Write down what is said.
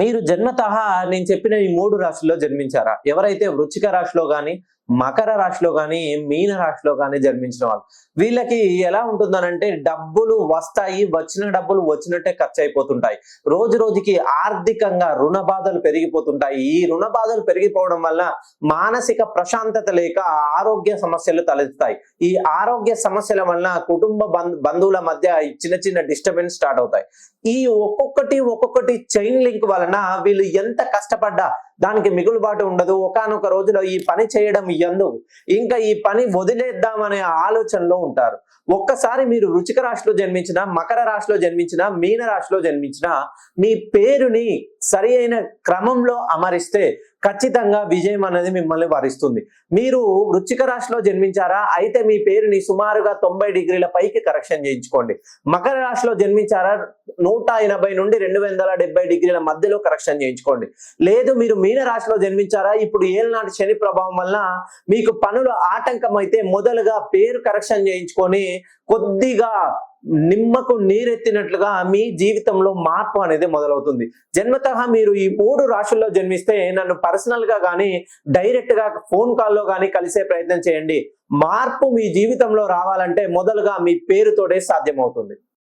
మీరు జన్మతః నేను చెప్పిన ఈ 3 రాశుల్లో జన్మించారా? ఎవరైతే వృశ్చిక రాశిలో గాని, మకర రాశిలో గాని, మీన రాశిలో గాని జన్మించిన వాళ్ళు. వీళ్ళకి ఎలా ఉంటుందనంటే డబ్బులు వస్తాయి. వచ్చిన డబ్బులు వచ్చినట్టే ఖర్చయిపోతుంటాయి. రోజు రోజుకి ఆర్థికంగా రుణ బాధలు పెరిగిపోతుంటాయి. ఈ రుణ బాధలు పెరిగిపోవడం వల్ల మానసిక ప్రశాంతత లేక ఆరోగ్య సమస్యలు తలెత్తుతాయి. ఈ ఆరోగ్య సమస్యల వలన కుటుంబ బంధువుల మధ్య చిన్న చిన్న డిస్టర్బెన్స్ స్టార్ట్ అవుతాయి. ఈ ఒక్కొక్కటి చైన్ లింక్ వలన వీళ్ళు ఎంత కష్టపడ్డా దానికి మిగులుబాటు ఉండదు. ఒకానొక రోజులో ఈ పని చేయడం ఎందుకు, ఇంకా ఈ పని వదిలేద్దామనే ఆలోచనలో ఉంటారు. ఒక్కసారి మీరు వృశ్చిక రాశిలో జన్మించిన, మకర రాశిలో జన్మించిన, మీన రాశిలో జన్మించిన మీ పేరుని సరి అయిన క్రమంలో అమరిస్తే ఖచ్చితంగా విజయం అనేది మిమ్మల్ని వరిస్తుంది. మీరు వృశ్చిక రాశిలో జన్మించారా? అయితే మీ పేరుని సుమారుగా 90 డిగ్రీల పైకి కరెక్షన్ చేయించుకోండి. మకర రాశిలో జన్మించారా? 180 నుండి 270 డిగ్రీల మధ్యలో కరెక్షన్ చేయించుకోండి. లేదు మీరు మీన రాశిలో జన్మించారా? ఇప్పుడు ఏళ్ళనాటి శని ప్రభావం వల్ల మీకు పనులు ఆటంకం అయితే మొదలుగా పేరు కరెక్షన్ చేయించుకొని కొద్దిగా నిమ్మకు నీరెత్తినట్లుగా మీ జీవితంలో మార్పు అనేది మొదలవుతుంది. జన్మతః మీరు ఈ 3 రాశుల్లో జన్మిస్తే నన్ను పర్సనల్ గా గానీ డైరెక్ట్ గా ఫోన్ కాల్లో గానీ కలిసే ప్రయత్నం చేయండి. మార్పు మీ జీవితంలో రావాలంటే మొదలుగా మీ పేరుతోనే సాధ్యమవుతుంది.